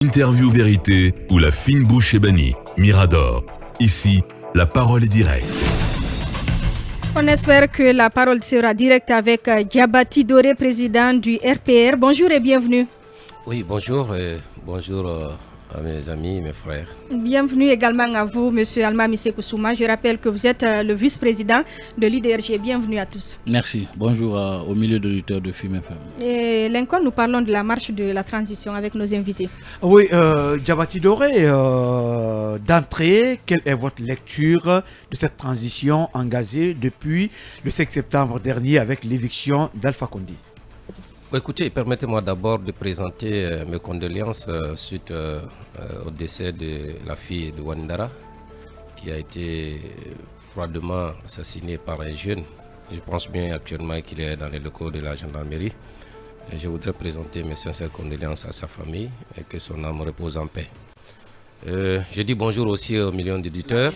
Interview vérité ou la fine bouche est bannie. Mirador. Ici, la parole est directe. On espère que la parole sera directe avec Diabaty Doré, président du RPR. Bonjour et bienvenue. Oui, bonjour et bonjour à mes amis, mes frères. Bienvenue également à vous, monsieur Almami Sékou-Souma. Je rappelle que vous êtes le vice-président de l'IDRG. Bienvenue à tous. Merci. Bonjour au milieu d'auditeurs de FIM FM. Et Lincoln, nous parlons de la marche de la transition avec nos invités. Oui, Diabaty Doré, d'entrée, quelle est votre lecture de cette transition engagée depuis le 5 septembre dernier avec l'éviction d'Alpha Condé? Écoutez, permettez-moi d'abord de présenter mes condoléances suite au décès de la fille de Wandara, qui a été froidement assassinée par un jeune. Je pense bien actuellement qu'il est dans les locaux de la gendarmerie. Et je voudrais présenter mes sincères condoléances à sa famille et que son âme repose en paix. Je dis bonjour aussi aux millions d'éditeurs.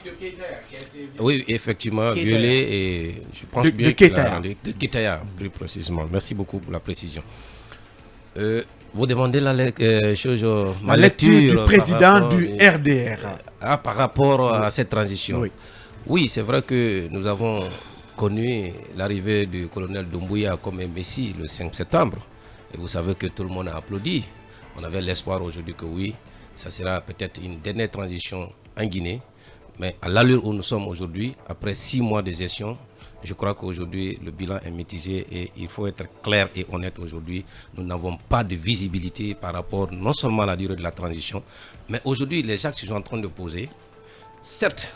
Oui, effectivement, violé et je pense bien de Ketaya, plus précisément. Merci beaucoup pour la précision. Vous demandez la lecture du président du RDR. Par rapport à cette transition. Oui, c'est vrai que nous avons connu l'arrivée du colonel Doumbouya comme un messie le 5 septembre. Et vous savez que tout le monde a applaudi. On avait l'espoir aujourd'hui que oui, ça sera peut-être une dernière transition en Guinée. Mais à l'allure où nous sommes aujourd'hui, après 6 mois de gestion, je crois qu'aujourd'hui le bilan est mitigé et il faut être clair et honnête aujourd'hui. Nous n'avons pas de visibilité par rapport non seulement à la durée de la transition, mais aujourd'hui les actes qu'ils sont en train de poser, certes,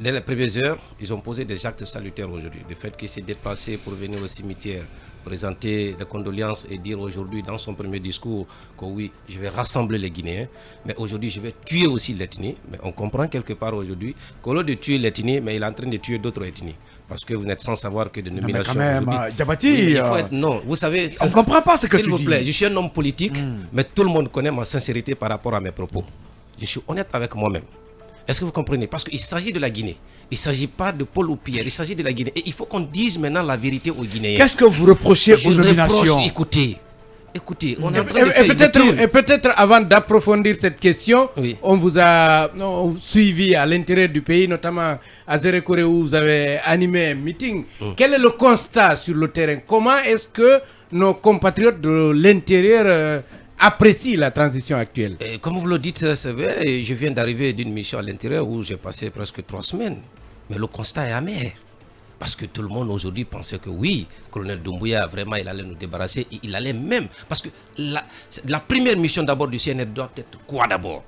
dès les premières heures, ils ont posé des actes salutaires aujourd'hui. Le fait qu'il s'est déplacé pour venir au cimetière, présenter des condoléances et dire aujourd'hui dans son premier discours que oui, je vais rassembler les Guinéens, mais aujourd'hui je vais tuer aussi l'ethnie. Mais on comprend quelque part aujourd'hui qu'au lieu de tuer l'ethnie, mais il est en train de tuer d'autres ethnies. Parce que vous n'êtes sans savoir que de nominations. Mais quand même, Diabaty, non, vous savez, on ne comprend pas ce que tu dis. S'il vous plaît, je suis un homme politique, mais tout le monde connaît ma sincérité par rapport à mes propos. Je suis honnête avec moi-même. Est-ce que vous comprenez? Parce qu'il s'agit de la Guinée. Il ne s'agit pas de Paul ou Pierre, il s'agit de la Guinée. Et il faut qu'on dise maintenant la vérité aux Guinéens. Qu'est-ce que vous reprochez aux nominations? Écoutez, on est en train de faire et peut-être avant d'approfondir cette question, oui. On vous a suivi à l'intérieur du pays, notamment à Zérekore où vous avez animé un meeting. Quel est le constat sur le terrain? Comment est-ce que nos compatriotes de l'intérieur apprécie la transition actuelle? Et comme vous le dites, c'est vrai, je viens d'arriver d'une mission à l'intérieur où j'ai passé presque 3 semaines. Mais le constat est amer. Parce que tout le monde aujourd'hui pensait que oui, colonel Doumbouya, vraiment, il allait nous débarrasser. Et il allait même... Parce que la première mission d'abord du CNR doit être quoi d'abord?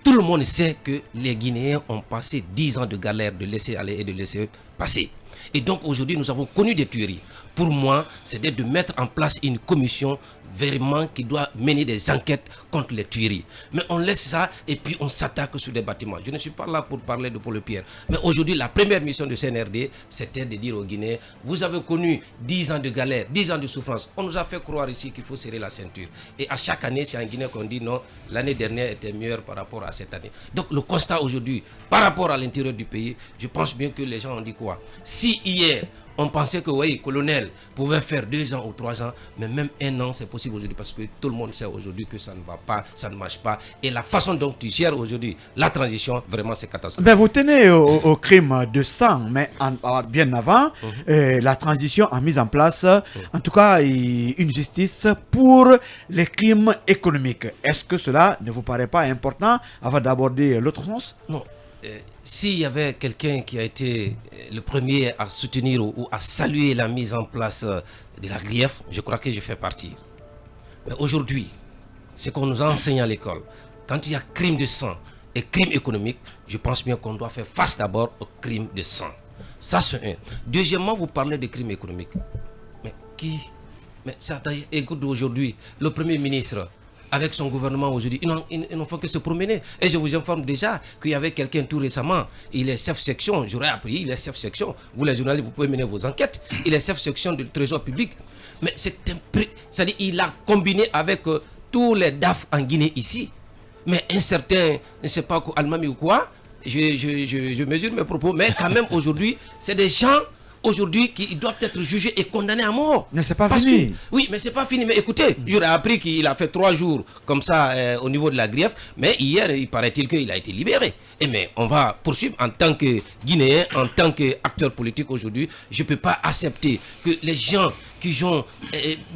Tout le monde sait que les Guinéens ont passé 10 ans de galère, de laisser aller et de laisser passer. Et donc aujourd'hui, nous avons connu des tueries. Pour moi, c'est de mettre en place une commission vraiment qui doit mener des enquêtes contre les tueries. Mais on laisse ça et puis on s'attaque sur des bâtiments. Je ne suis pas là pour parler de Paul Pierre. Mais aujourd'hui, la première mission de CNRD, c'était de dire aux Guinéens, vous avez connu 10 ans de galère, 10 ans de souffrance. On nous a fait croire ici qu'il faut serrer la ceinture. Et à chaque année, c'est en Guinée qu'on dit non, l'année dernière était meilleure par rapport à cette année. Donc le constat aujourd'hui, par rapport à l'intérieur du pays, je pense bien que les gens ont dit quoi? Si hier, on pensait que oui, colonel pouvait faire 2 ans ou 3 ans, mais même 1 an, c'est possible aujourd'hui parce que tout le monde sait aujourd'hui que ça ne va pas, ça ne marche pas. Et la façon dont tu gères aujourd'hui la transition, vraiment, c'est catastrophique. Ben, vous tenez au crime de sang, mais bien avant, la transition a mis en place, en tout cas, une justice pour les crimes économiques. Est-ce que cela ne vous paraît pas important avant d'aborder l'autre sens? Non. S'il y avait quelqu'un qui a été le premier à soutenir ou à saluer la mise en place de la grief, je crois que je fais partie. Mais aujourd'hui, ce qu'on nous enseigne à l'école, quand il y a crime de sang et crime économique, je pense bien qu'on doit faire face d'abord au crime de sang. Ça, c'est un. Deuxièmement, vous parlez de crime économique. Mais qui? Mais ça, écoute, aujourd'hui, le Premier ministre, avec son gouvernement aujourd'hui, ils n'ont fait que se promener. Et je vous informe déjà qu'il y avait quelqu'un tout récemment, il est chef-section, j'aurais appris, il est chef-section. Vous les journalistes, vous pouvez mener vos enquêtes. Il est chef-section du Trésor public. Mais c'est-à-dire il a combiné avec tous les DAF en Guinée ici. Mais un certain, je ne sais pas, Almami ou quoi, je mesure mes propos, mais quand même aujourd'hui, c'est des gens aujourd'hui qui doivent être jugés et condamnés à mort. Mais c'est pas fini. Oui, mais c'est pas fini. Mais écoutez, j'aurais appris qu'il a fait 3 jours comme ça au niveau de la greffe, mais hier, il paraît-il qu'il a été libéré. Et mais on va poursuivre en tant que Guinéen, en tant qu'acteur politique aujourd'hui. Je ne peux pas accepter que les gens qui ont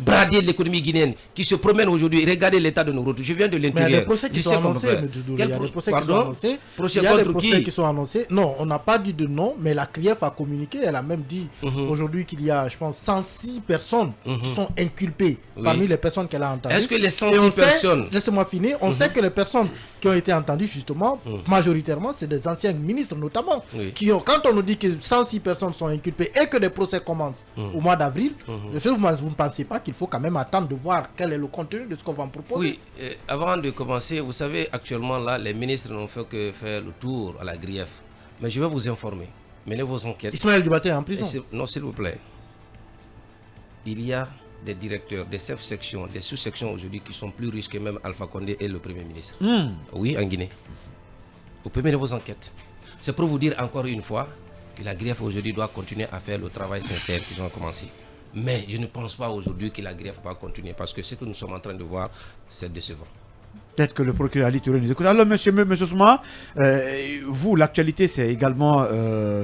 bradé l'économie guinéenne, qui se promènent aujourd'hui, regardez l'état de nos routes. Je viens de l'intérieur. Mais il y a des procès qui sont annoncés, M. Doudouré. Il y a des procès qui sont annoncés. Il y a des procès qui sont annoncés. Non, on n'a pas dit de nom, mais la CRIEF a communiqué. Elle a même dit aujourd'hui qu'il y a, je pense, 106 personnes qui sont inculpées parmi les personnes qu'elle a entendues. Est-ce que les 106 personnes... Laissez-moi finir. On sait que les personnes qui ont été entendues, justement, majoritairement, c'est des anciens ministres, notamment, qui ont... Quand on nous dit que 106 personnes sont inculpées et que des procès commencent au mois d'avril, vous ne pensez pas qu'il faut quand même attendre de voir quel est le contenu de ce qu'on va me proposer? Oui, avant de commencer, vous savez, actuellement, là, les ministres n'ont fait que faire le tour à la greffe. Mais je vais vous informer. Menez vos enquêtes. Ismaël Dubaté est en prison. Non, s'il vous plaît. Il y a des directeurs, des chefs-sections, des sous-sections aujourd'hui qui sont plus riches que même Alpha Condé et le Premier ministre. Oui, en Guinée. Vous pouvez mener vos enquêtes. C'est pour vous dire encore une fois que la greffe aujourd'hui doit continuer à faire le travail sincère qu'ils ont commencé. Mais je ne pense pas aujourd'hui que la greffe va continuer parce que ce que nous sommes en train de voir, c'est décevant. Peut-être que le procureur Ali Touré nous écoute. Alors, monsieur Souma, vous, l'actualité, c'est également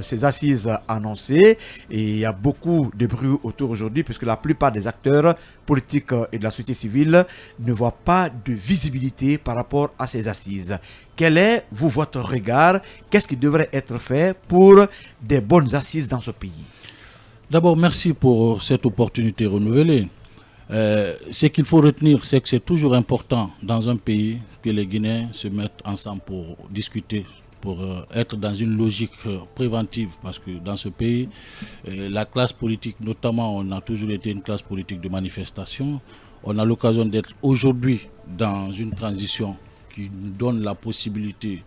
ces assises annoncées. Et il y a beaucoup de bruit autour aujourd'hui, puisque la plupart des acteurs politiques et de la société civile ne voient pas de visibilité par rapport à ces assises. Quel est, vous, votre regard? Qu'est-ce qui devrait être fait pour des bonnes assises dans ce pays? D'abord, merci pour cette opportunité renouvelée. Ce qu'il faut retenir, c'est que c'est toujours important dans un pays que les Guinéens se mettent ensemble pour discuter, pour être dans une logique préventive. Parce que dans ce pays, la classe politique, notamment, on a toujours été une classe politique de manifestation. On a l'occasion d'être aujourd'hui dans une transition qui nous donne la possibilité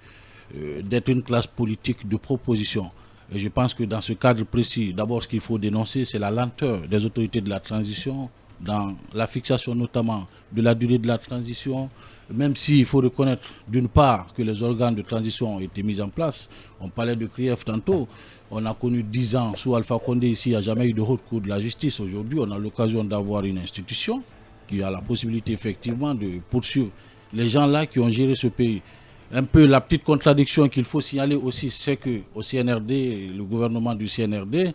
d'être une classe politique de proposition. Et je pense que dans ce cadre précis, d'abord ce qu'il faut dénoncer, c'est la lenteur des autorités de la transition, dans la fixation notamment de la durée de la transition, même s'il faut reconnaître d'une part que les organes de transition ont été mis en place. On parlait de CRIEF tantôt, on a connu 10 ans sous Alpha Condé ici, il n'y a jamais eu de haute cour de la justice. Aujourd'hui, on a l'occasion d'avoir une institution qui a la possibilité effectivement de poursuivre les gens là qui ont géré ce pays. Un peu la petite contradiction qu'il faut signaler aussi, c'est qu'au CNRD, le gouvernement du CNRD,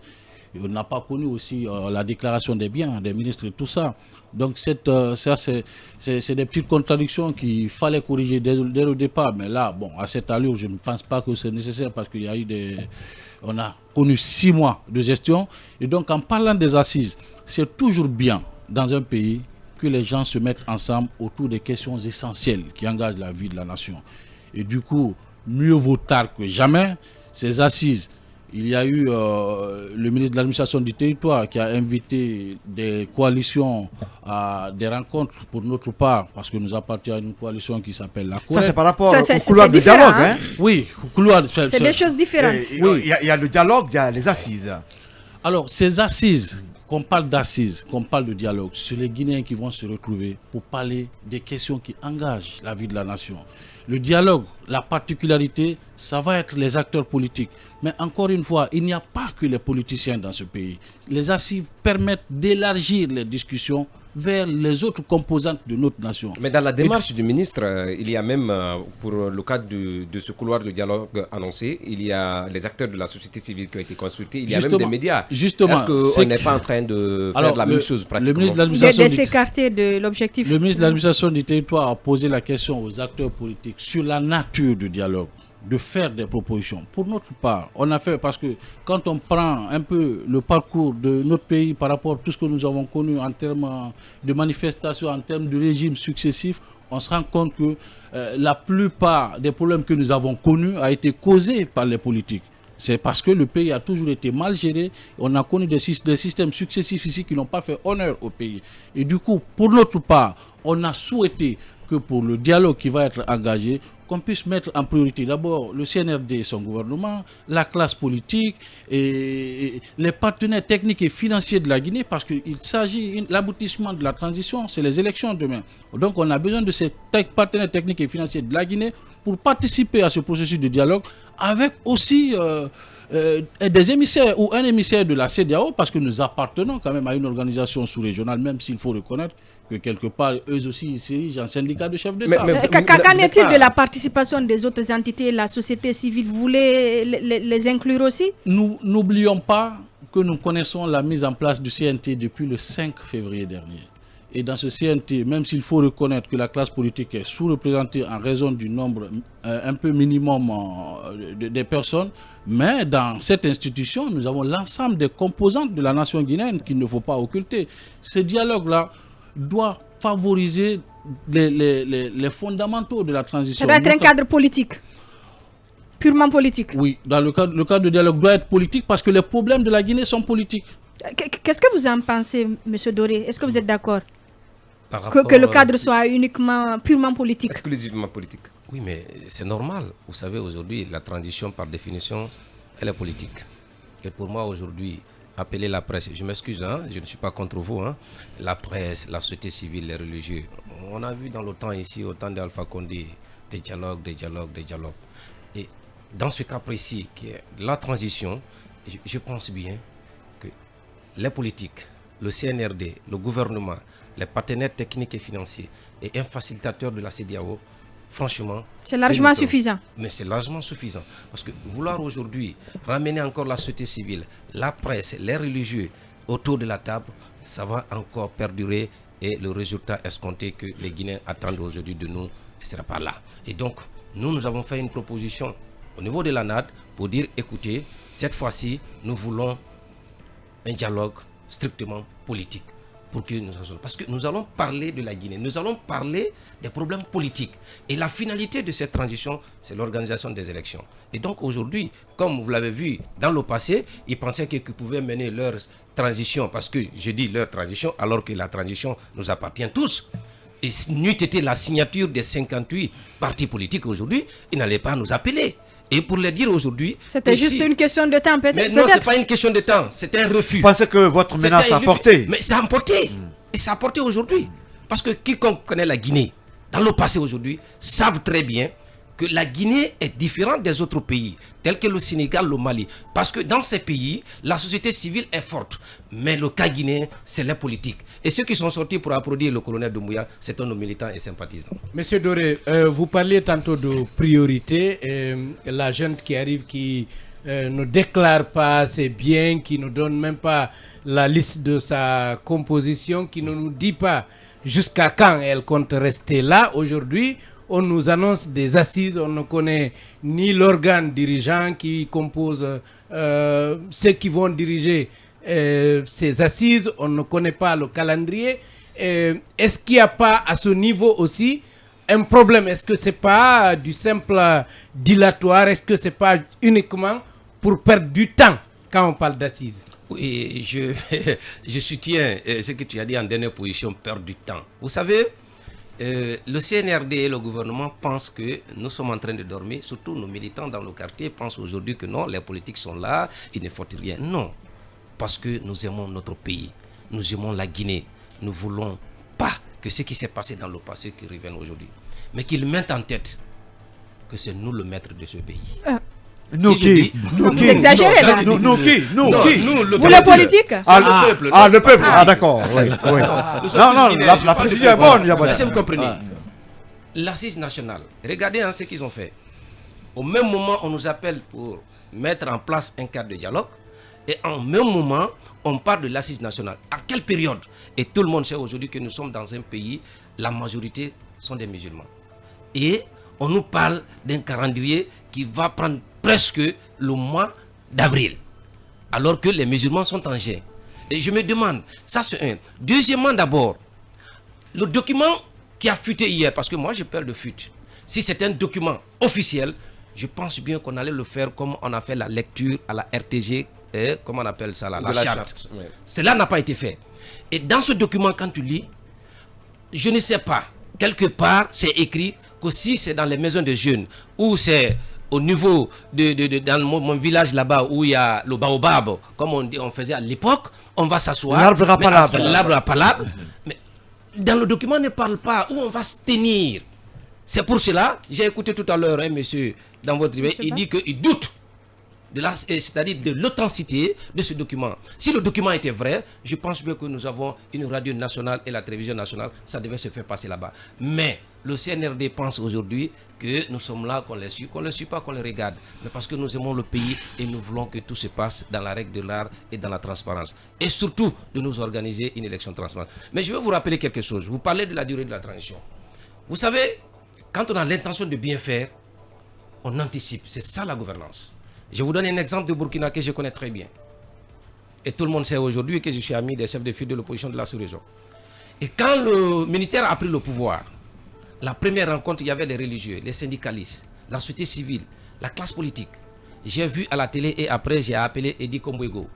on n'a pas connu aussi la déclaration des biens des ministres et tout ça. Donc ça, c'est des petites contradictions qu'il fallait corriger dès le départ. Mais là, bon, à cette allure, je ne pense pas que c'est nécessaire parce qu'il y a eu on a connu 6 mois de gestion. Et donc, en parlant des assises, c'est toujours bien dans un pays que les gens se mettent ensemble autour des questions essentielles qui engagent la vie de la nation. Et du coup, mieux vaut tard que jamais. Ces assises, il y a eu le ministre de l'administration du territoire qui a invité des coalitions à des rencontres pour notre part, parce que nous appartenons à une coalition qui s'appelle la CORED. Ça, c'est par rapport au couloir de dialogue. Hein? Oui, au couloir. C'est des choses différentes. Oui, il y a le dialogue, il y a les assises. Alors, ces assises, qu'on parle d'assises, qu'on parle de dialogue, c'est les Guinéens qui vont se retrouver pour parler des questions qui engagent la vie de la nation. Le dialogue, la particularité, ça va être les acteurs politiques. Mais encore une fois, il n'y a pas que les politiciens dans ce pays. Les assises permettent d'élargir les discussions vers les autres composantes de notre nation. Mais dans la démarche du ministre, il y a même, pour le cadre de ce couloir de dialogue annoncé, il y a les acteurs de la société civile qui ont été consultés, il y a même des médias. Justement, est-ce qu'on n'est pas en train de faire la même chose pratiquement? De s'écarter de l'objectif. Le ministre de l'administration du territoire a posé la question aux acteurs politiques sur la nature du dialogue, de faire des propositions. Pour notre part, on a fait, parce que quand on prend un peu le parcours de notre pays par rapport à tout ce que nous avons connu en termes de manifestations, en termes de régimes successifs, on se rend compte que la plupart des problèmes que nous avons connus a été causés par les politiques. C'est parce que le pays a toujours été mal géré. On a connu des systèmes successifs ici qui n'ont pas fait honneur au pays. Et du coup, pour notre part, on a souhaité que pour le dialogue qui va être engagé, qu'on puisse mettre en priorité d'abord le CNRD et son gouvernement, la classe politique et les partenaires techniques et financiers de la Guinée, parce qu'il s'agit, l'aboutissement de la transition, c'est les élections demain. Donc on a besoin de ces partenaires techniques et financiers de la Guinée pour participer à ce processus de dialogue, avec aussi des émissaires ou un émissaire de la CEDEAO, parce que nous appartenons quand même à une organisation sous-régionale, même s'il faut reconnaître que quelque part, eux aussi, c'est un syndicat de chefs d'État. Qu'en est-il de la participation des autres entités, la société civile? Vous voulez les inclure aussi? Nous n'oublions pas que nous connaissons la mise en place du CNT depuis le 5 février dernier. Et dans ce CNT, même s'il faut reconnaître que la classe politique est sous-représentée en raison du nombre un peu minimum des personnes, mais dans cette institution, nous avons l'ensemble des composantes de la nation guinéenne qu'il ne faut pas occulter. Ce dialogue-là doit favoriser les fondamentaux de la transition. Ça doit être un cadre politique, purement politique. Oui, dans le cadre de dialogue doit être politique parce que les problèmes de la Guinée sont politiques. Qu'est-ce que vous en pensez, M. Doré? Est-ce que vous êtes d'accord que le cadre soit purement politique? Exclusivement politique. Oui, mais c'est normal. Vous savez, aujourd'hui, la transition, par définition, elle est politique. Et pour moi, aujourd'hui, appeler la presse, je m'excuse, hein, je ne suis pas contre vous, hein, la presse, la société civile, les religieux. On a vu dans le temps ici, au temps d'Alpha Condé, des dialogues. Et dans ce cas précis, qui est la transition, je pense bien que les politiques, le CNRD, le gouvernement, les partenaires techniques et financiers et un facilitateur de la CEDEAO, franchement... C'est largement suffisant. Mais c'est largement suffisant. Parce que vouloir aujourd'hui ramener encore la société civile, la presse, les religieux autour de la table, ça va encore perdurer et le résultat escompté que les Guinéens attendent aujourd'hui de nous ne sera pas là. Et donc, nous avons fait une proposition au niveau de la NAD pour dire, écoutez, cette fois-ci, nous voulons un dialogue strictement politique. Parce que nous allons parler de la Guinée, nous allons parler des problèmes politiques. Et la finalité de cette transition, c'est l'organisation des élections. Et donc aujourd'hui, comme vous l'avez vu dans le passé, ils pensaient qu'ils pouvaient mener leur transition, parce que je dis leur transition, alors que la transition nous appartient tous. Et n'eût été la signature des 58 partis politiques aujourd'hui, ils n'allaient pas nous appeler. Et pour le dire aujourd'hui... C'était juste une question de temps, peut-être. Mais non, ce n'est pas une question de temps, c'est un refus. Vous pensez que votre menace a porté? Mais ça a porté. Et ça a porté aujourd'hui. Parce que quiconque connaît la Guinée, dans le passé aujourd'hui, savent très bien que la Guinée est différente des autres pays, tels que le Sénégal, le Mali. Parce que dans ces pays, la société civile est forte. Mais le cas guinéen, c'est les politiques. Et ceux qui sont sortis pour applaudir le colonel Doumbouya, c'est nos militants et sympathisants. Monsieur Doré, vous parliez tantôt de priorité. La jeune qui arrive, qui ne déclare pas assez bien, qui ne donne même pas la liste de sa composition, qui ne nous dit pas jusqu'à quand elle compte rester là. Aujourd'hui, on nous annonce des assises, on ne connaît ni l'organe dirigeant qui compose ceux qui vont diriger ces assises, on ne connaît pas le calendrier. Est-ce qu'il n'y a pas à ce niveau aussi un problème? Est-ce que ce n'est pas du simple dilatoire? Est-ce que ce n'est pas uniquement pour perdre du temps quand on parle d'assises? Oui, je soutiens ce que tu as dit en dernière position, perdre du temps. Vous savez, le CNRD et le gouvernement pensent que nous sommes en train de dormir, surtout nos militants dans le quartier pensent aujourd'hui que non, les politiques sont là, il ne faut rien. Non, parce que nous aimons notre pays, nous aimons la Guinée, nous ne voulons pas que ce qui s'est passé dans le passé qui revienne aujourd'hui, mais qu'ils mettent en tête que c'est nous le maître de ce pays. Nous qui Vous exagérez là. Nous, Vous les politiques? Le peuple. Ah, d'accord. Non, la précision est bonne. Est-ce que vous comprenez? L'assise nationale, regardez ce qu'ils ont fait. Au même moment, on nous appelle pour mettre en place un cadre de dialogue. Et en même moment, on parle de l'assise nationale. À quelle période? Et tout le monde sait aujourd'hui que nous sommes dans un pays, la majorité sont des musulmans. Et on nous parle d'un calendrier qui va prendre presque le mois d'avril, alors que les musulmans sont en jeûne. Et je me demande, ça c'est un. Deuxièmement d'abord, le document qui a fuité hier, parce que moi je parle de fuite, si c'est un document officiel, je pense bien qu'on allait le faire comme on a fait la lecture à la RTG, comment on appelle ça là, la charte. Oui. Cela n'a pas été fait. Et dans ce document, quand tu lis, je ne sais pas, quelque part c'est écrit que si c'est dans les maisons de jeunes, ou c'est au niveau dans mon village là-bas où il y a le baobab, comme on faisait à l'époque, on va s'asseoir. L'arbre à palabre. L'arbre à palabre. Mais dans le document, ne parle pas où on va se tenir. C'est pour cela, j'ai écouté tout à l'heure un monsieur dans votre réveil, il dit qu'il doute c'est-à-dire de l'authenticité de ce document. Si le document était vrai, je pense bien que nous avons une radio nationale et la télévision nationale, ça devait se faire passer là-bas. Mais le CNRD pense aujourd'hui que nous sommes là, qu'on ne les suit pas, qu'on les regarde. Mais parce que nous aimons le pays et nous voulons que tout se passe dans la règle de l'art et dans la transparence. Et surtout, de nous organiser une élection transparente. Mais je vais vous rappeler quelque chose. Vous parlez de la durée de la transition. Vous savez, quand on a l'intention de bien faire, on anticipe. C'est ça la gouvernance. Je vous donne un exemple de Burkina que je connais très bien. Et tout le monde sait aujourd'hui que je suis ami des chefs de file de l'opposition de la sous-région. Et quand le militaire a pris le pouvoir, la première rencontre, il y avait les religieux, les syndicalistes, la société civile, la classe politique. J'ai vu à la télé et après j'ai appelé Edi Kombouego,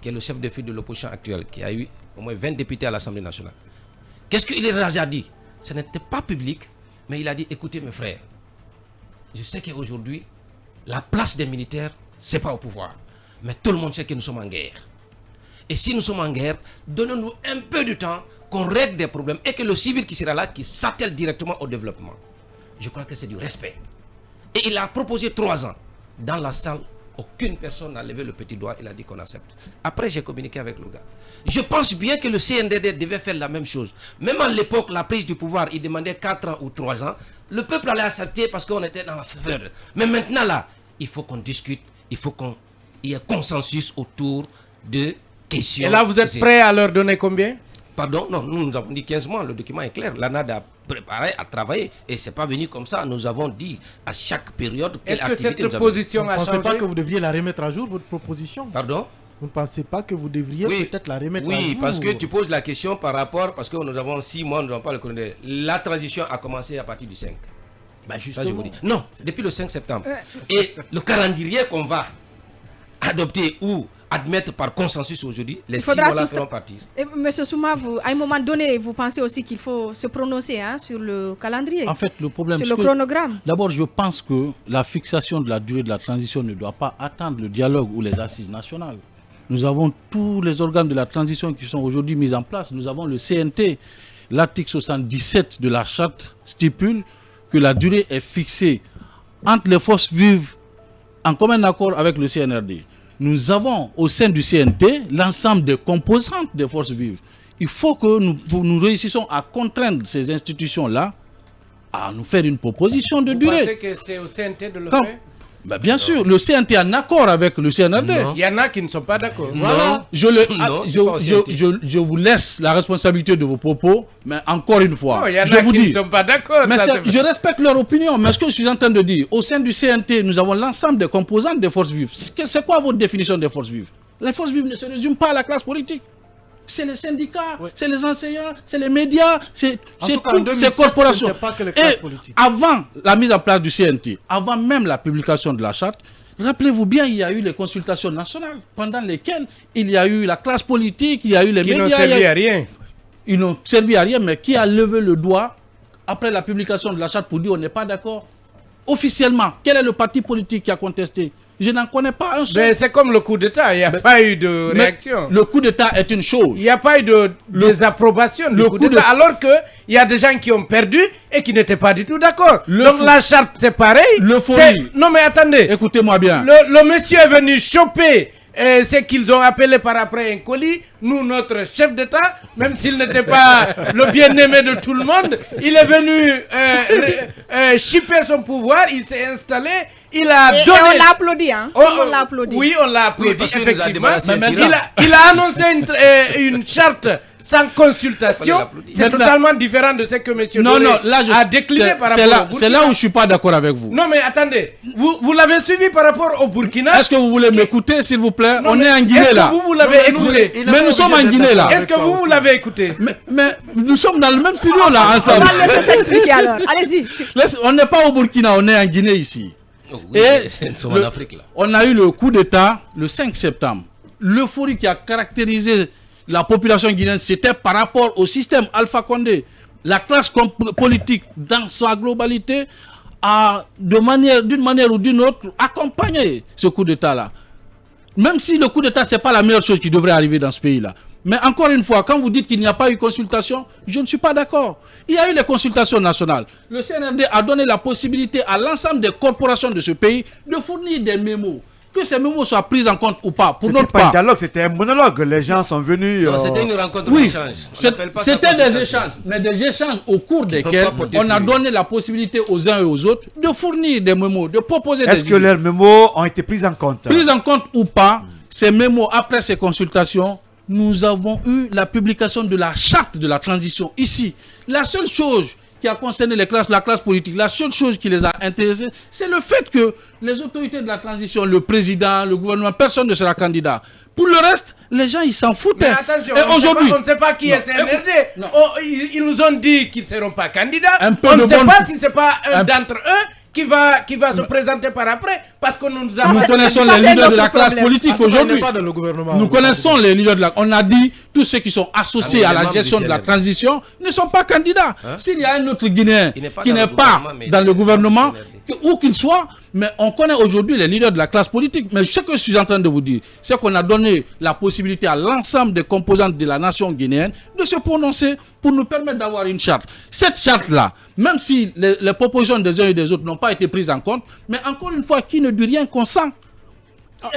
qui est le chef de file de l'opposition actuelle, qui a eu au moins 20 députés à l'Assemblée nationale. Qu'est-ce qu'il a dit? Ce n'était pas public, mais il a dit, écoutez mes frères, je sais qu'aujourd'hui, la place des militaires, ce n'est pas au pouvoir. Mais tout le monde sait que nous sommes en guerre. Et si nous sommes en guerre, donnons-nous un peu de temps qu'on règle des problèmes et que le civil qui sera là, qui s'attelle directement au développement. Je crois que c'est du respect. Et il a proposé 3 ans. Dans la salle, aucune personne n'a levé le petit doigt, il a dit qu'on accepte. Après, j'ai communiqué avec le gars. Je pense bien que le CNDD devait faire la même chose. Même à l'époque, la prise du pouvoir, il demandait 4 ans ou 3 ans. Le peuple allait accepter parce qu'on était dans la faveur. Mais maintenant, là, il faut qu'on discute, il faut qu'il y ait consensus autour de questions. Et là, vous êtes prêt à leur donner combien? Pardon, non, nous avons dit 15 mois, le document est clair. L'ANAD a préparé, a travaillé, et ce n'est pas venu comme ça. Nous avons dit à chaque période quelle activité nous avons. Est-ce que cette proposition a changé? Vous ne pensez pas que vous devriez la remettre à jour, votre proposition? Pardon? Vous ne pensez pas que vous devriez peut-être la remettre à jour? Oui, parce que tu poses la question par rapport, parce que nous avons 6 mois, nous n'avons pas le chronomètre. La transition a commencé à partir du 5. Ça, je vous dis. Non, depuis le 5 septembre. Et le calendrier qu'on va adopter ou admettre par consensus aujourd'hui, les 6 mois-là feront partir. Monsieur Souma, à un moment donné, vous pensez aussi qu'il faut se prononcer sur le calendrier? En fait, le problème, sur le chronogramme. D'abord, je pense que la fixation de la durée de la transition ne doit pas attendre le dialogue ou les assises nationales. Nous avons tous les organes de la transition qui sont aujourd'hui mis en place. Nous avons le CNT. L'article 77 de la charte stipule que la durée est fixée entre les forces vives en commun accord avec le CNRD. Nous avons au sein du CNT l'ensemble des composantes des forces vives. Il faut que nous réussissions à contraindre ces institutions-là à nous faire une proposition de durée. Vous pensez que c'est au CNT de le faire? Bien sûr, le CNT est en accord avec le CNRD. Il y en a qui ne sont pas d'accord. Voilà. Je vous laisse la responsabilité de vos propos, mais encore une fois, il y en a qui ne sont pas d'accord. Je respecte leur opinion, mais ce que je suis en train de dire, au sein du CNT, nous avons l'ensemble des composantes des forces vives. C'est quoi votre définition des forces vives? Les forces vives ne se résument pas à la classe politique. C'est les syndicats, c'est les enseignants, c'est les médias, c'est toutes ces corporations. Et avant la mise en place du CNT, avant même la publication de la charte, rappelez-vous bien, il y a eu les consultations nationales pendant lesquelles il y a eu la classe politique, il y a eu les médias. Qui n'ont servi à rien. Ils n'ont servi à rien, mais qui a levé le doigt après la publication de la charte pour dire on n'est pas d'accord? Officiellement, quel est le parti politique qui a contesté? Je n'en connais pas un seul. Mais c'est comme le coup d'État, il n'y a pas eu de réaction. Le coup d'État est une chose. Il n'y a pas eu de désapprobation du coup d'État, alors qu'il y a des gens qui ont perdu et qui n'étaient pas du tout d'accord. Donc la charte, c'est pareil. Non mais attendez. Écoutez-moi bien. Le monsieur est venu choper ce qu'ils ont appelé par après un colis. Nous, notre chef d'État, même s'il n'était pas le bien-aimé de tout le monde, il est venu chipper son pouvoir, il s'est installé, il a donné... Et on l'a applaudi, hein? On l'a applaudi. Oui, on l'a applaudi, effectivement. Il a annoncé une charte sans consultation. C'est totalement différent de ce que M. Doré a décliné par rapport au Burkina. C'est là où je ne suis pas d'accord avec vous. Non, mais attendez, vous l'avez suivi par rapport au Burkina. Est-ce que vous voulez m'écouter, s'il vous plaît? On est en Guinée, là. Est-ce que vous l'avez écouté? Mais nous sommes en Guinée, là. Est-ce que vous l'avez écouté? Mais nous sommes dans le même studio, là, ensemble. On va laisser s'expliquer alors. Allez-y. On n'est pas au Burkina, on est en Guinée, ici. Oui, nous sommes en Afrique, là. On a eu le coup d'État le 5 septembre. L'euphorie qui a caractérisé la population guinéenne, c'était par rapport au système Alpha Condé. La classe politique, dans sa globalité, a, d'une manière ou d'une autre, accompagné ce coup d'État-là. Même si le coup d'État, ce n'est pas la meilleure chose qui devrait arriver dans ce pays-là. Mais encore une fois, quand vous dites qu'il n'y a pas eu consultation, je ne suis pas d'accord. Il y a eu les consultations nationales. Le CNRD a donné la possibilité à l'ensemble des corporations de ce pays de fournir des mémos que ces mémos soient pris en compte ou pas. Pour C'était notre pas un part. dialogue, c'était un monologue. Les gens sont venus. Non, c'était une rencontre Oui, d'échange. On appelle pas ça c'était des consultation. échanges, mais des échanges au cours peuvent desquels pas porter on a fruit. donné la possibilité aux uns et aux autres de fournir des mémos, de proposer des Est-ce que idées. leurs mémos ont été pris en compte? Pris en compte ou pas, ces mémos, après ces consultations, nous avons eu la publication de la charte de la transition ici. La seule chose qui a concerné la classe politique, la seule chose qui les a intéressés, c'est le fait que les autorités de la transition, le président, le gouvernement, personne ne sera candidat. Pour le reste, les gens, ils s'en foutaient. Mais attention, Et aujourd'hui, on ne sait pas qui est CNRD. non. Oh, ils nous ont dit qu'ils ne seront pas candidats. Un peu On de ne sait bonne- pas si ce n'est pas un un- d'entre eux qui va se présenter par après, parce que nous Ça, avons... nous c'est- connaissons ça, les c'est leaders de la notre classe problème. politique En tout cas, il n'est aujourd'hui. pas dans le gouvernement. Nous connaissons les leaders de la... On a dit tous ceux qui sont associés Ah, mais à les la membres gestion du de la CNRD. transition ne sont pas candidats. Hein? S'il y a un autre Guinéen Il n'est pas qui dans n'est le pas gouvernement, mais dans le gouvernement, CNRD. où qu'il soit, mais on connaît aujourd'hui les leaders de la classe politique. Mais ce que je suis en train de vous dire, c'est qu'on a donné la possibilité à l'ensemble des composantes de la nation guinéenne de se prononcer pour nous permettre d'avoir une charte. Cette charte-là, même si les propositions des uns et des autres n'ont pas été prises en compte, mais encore une fois, qui ne dit rien consent.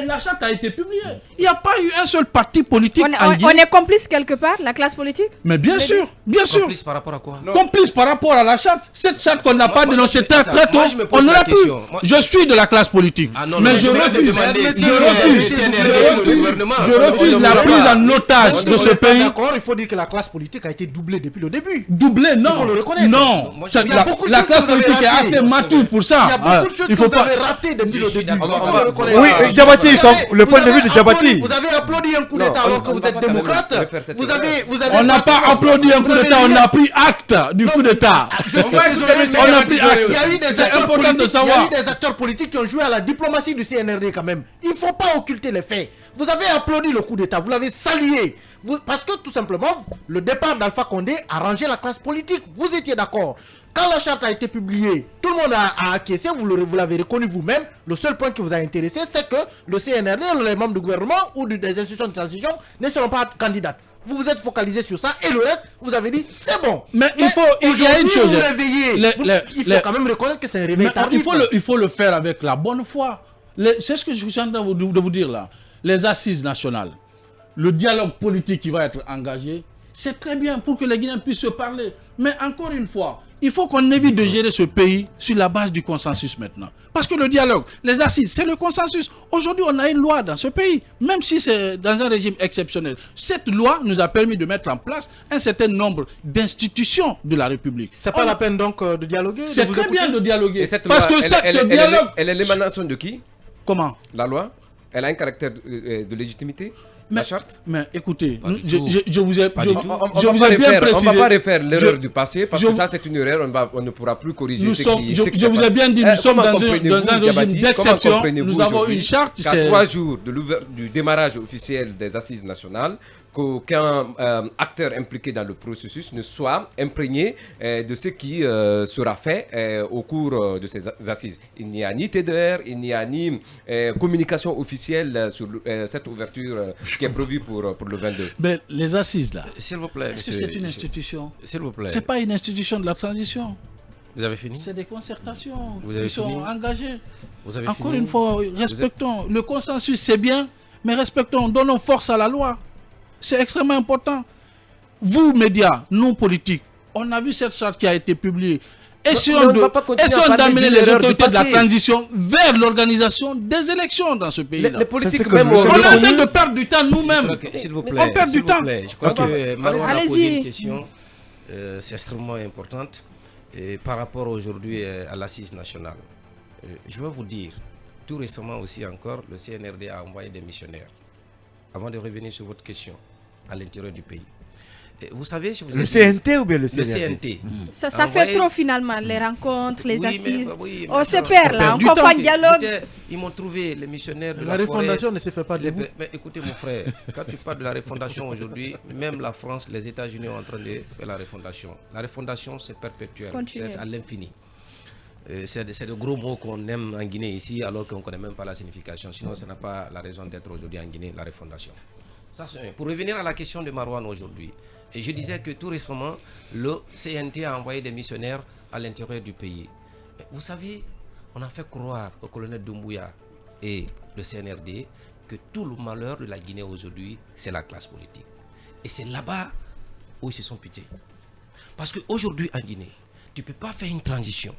Et la charte a été publiée. Il n'y a pas eu un seul parti politique en On Guinée. est complice quelque part, la classe politique? Mais bien sûr, bien sûr. Complice par rapport à quoi? Complice par rapport à la charte. Cette charte qu'on n'a pas moi, dénoncée je- très attends, très tôt, moi, je me pose on ne la l'a plus. question. Moi- Je suis de la classe politique. Ah non, mais non, je je vais te refuse, demander je si refuse, le CNRD ou le gouvernement. je refuse On la ne prise pas. en otage Si de vous ce n'êtes pas pays. d'accord, il faut dire que la classe politique a été doublée depuis le début. Doublé, non. Il faut le reconnaître. Non. Moi, je- il y a beaucoup de La choses classe que vous avez politique est ratées. assez mature pour ça. Il y a beaucoup de choses Il que faut vous pas. avez ratées depuis Je le suis début. d'accord. Il faut On va- le reconnaître. Oui, Diabati, le point de vue de Diabati. Vous avez applaudi un coup d'État Non, alors que on vous va êtes pas quand même démocrate. refaire cette Vous erreur. avez. On n'a pas applaudi un coup d'État, on a pris acte du coup d'État. On va écouter le On a pris CNRD. acte. Il y a eu des C'est acteurs important de politiques, il y a savoir. eu des acteurs politiques qui ont joué à la diplomatie du CNRD quand même. Il ne faut pas occulter les faits. Vous avez applaudi le coup d'État, vous l'avez salué. Parce que tout simplement, le départ d'Alpha Condé a rangé la classe politique. Vous étiez d'accord. Quand la charte a été publiée, tout le monde a acquiescé, vous l'avez reconnu vous-même. Le seul point qui vous a intéressé, c'est que le CNRD, les membres du gouvernement ou des institutions de transition ne seront pas candidates. Vous vous êtes focalisé sur ça et le reste, vous avez dit c'est bon. Mais il y a une aujourd'hui, chose. vous réveillez. Il faut quand même reconnaître que c'est un réveil Mais tardif. il faut le faire avec la bonne foi. C'est ce que je suis en train de vous dire là. Les assises nationales, le dialogue politique qui va être engagé, c'est très bien pour que les Guinéens puissent se parler. Mais encore une fois, il faut qu'on évite de gérer ce pays sur la base du consensus maintenant. Parce que le dialogue, les assises, c'est le consensus. Aujourd'hui, on a une loi dans ce pays, même si c'est dans un régime exceptionnel. Cette loi nous a permis de mettre en place un certain nombre d'institutions de la République. C'est pas la peine donc de dialoguer. C'est très bien de dialoguer. Et cette Parce loi, que ce dialogue... elle est l'émanation de qui? Comment? La loi? Elle a un caractère de légitimité? La charte? Mais écoutez, Pas du tout. je vous ai, Pas je, du tout. je vous ai bien précisé. On ne va pas refaire l'erreur Je- du passé parce je- que ça c'est une erreur, on ne pourra plus corriger Nous ce sommes, qui je, ce qui je vous s'est ai bien dit, nous passé. sommes Comment dans un comprenez-vous, régime Diabati, d'exception. comment comprenez-vous Nous avons aujourd'hui une charte. qu'à 3 jours du démarrage officiel des assises nationales, qu'aucun acteur impliqué dans le processus ne soit imprégné de ce qui sera fait au cours de ces assises. Il n'y a ni TDR, il n'y a ni communication officielle sur cette ouverture qui est prévue pour le 22. Mais les assises là, S'il vous plaît, est-ce que monsieur. c'est une institution? S'il vous plaît. C'est pas une institution de la transition. Vous avez fini? C'est des concertations Vous avez qui sont fini engagées. Vous avez Encore fini une fois, respectons. Le consensus, c'est bien, mais respectons, donnons force à la loi. C'est extrêmement important. Vous, médias, nous, politiques, on a vu cette charte qui a été publiée. Essayons d'amener les autorités de la transition vers l'organisation des élections dans ce pays-là. Les politiques C'est ce que même je- ont On est en train reconnu. de perdre du temps nous-mêmes. S'il vous On plaît, perd du s'il vous temps. plaît. Je crois que Marouane a posé Allez-y. une question, c'est extrêmement importante par rapport aujourd'hui à l'assise nationale. Je vais vous dire, tout récemment aussi encore, le CNRD a envoyé des missionnaires, avant de revenir sur votre question, à l'intérieur du pays. Et vous savez, je vous ai Le dit- CNT ou bien le le CNRD? CNT. Ça fait Envoyé- trop finalement, les rencontres, les Oui, mais- assises. oui, On mais se attends, perd là, on du confond temps. dialogue. Ils m'ont trouvé, les missionnaires de La la forêt. refondation ne se fait pas debout. Mais écoutez mon frère, quand tu parles de la refondation aujourd'hui, même la France, les États-Unis sont en train de faire la refondation. La refondation, c'est perpétuel, Continuez. c'est à l'infini. C'est de gros mots qu'on aime en Guinée ici, alors qu'on ne connaît même pas la signification. Sinon, ça n'a pas la raison d'être aujourd'hui en Guinée, la refondation. Ça, pour revenir à la question de Marouane aujourd'hui, et je disais que tout récemment, le CNT a envoyé des missionnaires à l'intérieur du pays. Mais vous savez, on a fait croire au colonel Doumbouya et le CNRD que tout le malheur de la Guinée aujourd'hui, c'est la classe politique. Et c'est là-bas où ils se sont piqués. Parce qu'aujourd'hui en Guinée, tu ne peux pas faire une transition.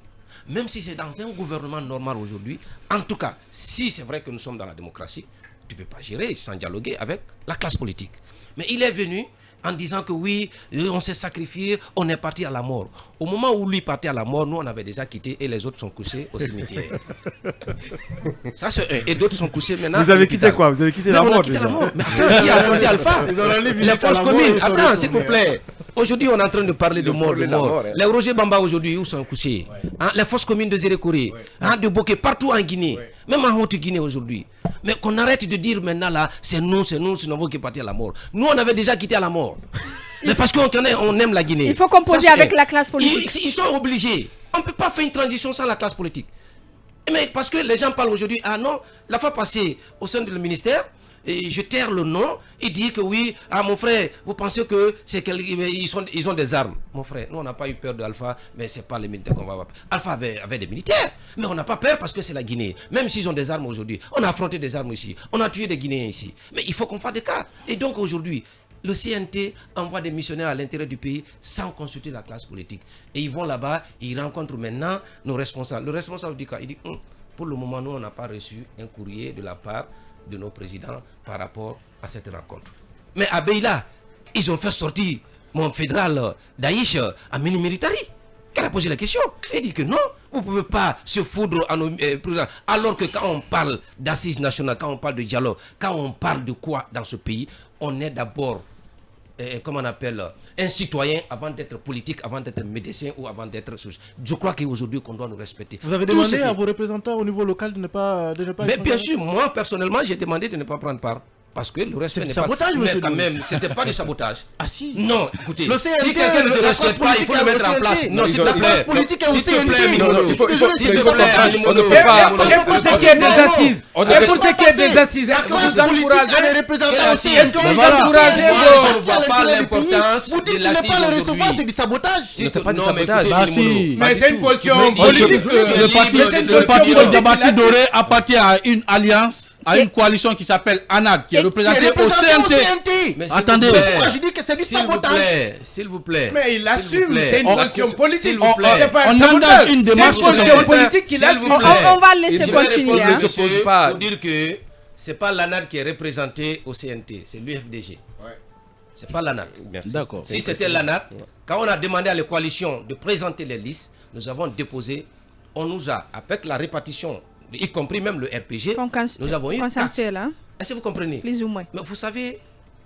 Même si c'est dans un gouvernement normal aujourd'hui, en tout cas, si c'est vrai que nous sommes dans la démocratie, tu ne peux pas gérer sans dialoguer avec la classe politique. Mais il est venu en disant que oui, on s'est sacrifié, on est parti à la mort. Au moment où lui partait à la mort, nous on avait déjà quitté et les autres sont couchés au cimetière. Ça c'est un. Et d'autres sont couchés maintenant. Vous avez quitté quoi? Vous avez quitté la mort? On a quitté la mort. Mais attends, qui a affronté Alpha? Les forces communes. Attends, s'il vous plaît. Aujourd'hui, on est en train de parler de mort. Les Roger Bamba aujourd'hui, où sont couchés? Les forces communes de Zérékoré, de Boké, partout en Guinée. Même en Haute-Guinée aujourd'hui. Mais qu'on arrête de dire maintenant là, c'est nous qui est parti à la mort. Nous, on avait déjà quitté à la mort. Mais parce qu'on aime la Guinée. Il faut composer avec la classe politique. Ils sont obligés. On ne peut pas faire une transition sans la classe politique. Mais parce que les gens parlent aujourd'hui, ah non, la fois passée au sein du ministère, et je taire le nom, il dit que oui, ah mon frère, vous pensez que c'est ils ont des armes. Mon frère, nous on n'a pas eu peur d'Alpha, mais c'est pas les militaires qu'on va avoir. Alpha avait des militaires, mais on n'a pas peur parce que c'est la Guinée. Même s'ils ont des armes aujourd'hui, on a affronté des armes ici, on a tué des Guinéens ici. Mais il faut qu'on fasse des cas. Et donc aujourd'hui, le CNT envoie des missionnaires à l'intérieur du pays sans consulter la classe politique. Et ils vont là-bas, ils rencontrent maintenant nos responsables. Le responsable dit quoi? Il dit, pour le moment, nous, on n'a pas reçu un courrier de la part de nos présidents par rapport à cette rencontre. Mais à Beila, ils ont fait sortir mon fédéral d'Aïch à Mini-Militari. Elle a posé la question. Elle dit que non, vous ne pouvez pas se foudre à nos présidents. Alors que quand on parle d'assises nationales, quand on parle de dialogue, quand on parle de quoi dans ce pays, on est d'abord, comment on appelle, un citoyen avant d'être politique, avant d'être médecin ou avant d'être... Je crois qu'aujourd'hui qu'on doit nous respecter. Vous avez demandé à vos représentants au niveau local de ne pas mais bien sûr, moi personnellement, j'ai demandé de ne pas prendre part. Parce que le respect n'est pas... sabotage, monsieur. Mais quand même, c'était pas du sabotage. Ah si. Non, écoutez, le CNT, si quelqu'un ne te respecte pas, il faut le mettre en place. Non, s'il te plaît. La classe politique est au CNT. S'il te plaît, on ne peut pas... Et pour ce qui est des assises, et pour ce qui est des assises, est-ce que vous encouragez? Est-ce que vous encouragez? Je ne vois pas l'importance de l'assise aujourd'hui. C'est du sabotage. C'est pas du sabotage. Mais c'est une position politique. Le parti de Diabati Doré appartient à une alliance, à une coalition qui s'appelle ANAD, qui est représentée au CNT. Attendez, je dis que c'est du sabotage. S'il vous plaît. Mais il assume, c'est une position politique. On engage une démarche politique qu'il assume. On va laisser continuer. Pour dire que c'est pas l'ANAD qui est représenté au CNT, c'est l'UFDG. C'est pas l'ANAD. D'accord. Si c'était l'ANAD, quand on a demandé à la coalition de présenter les listes, nous avons déposé, on nous a, avec la répartition, y compris même le RPG, nous avons eu consensuel, hein? Est-ce que vous comprenez? Plus ou moins. Mais vous savez,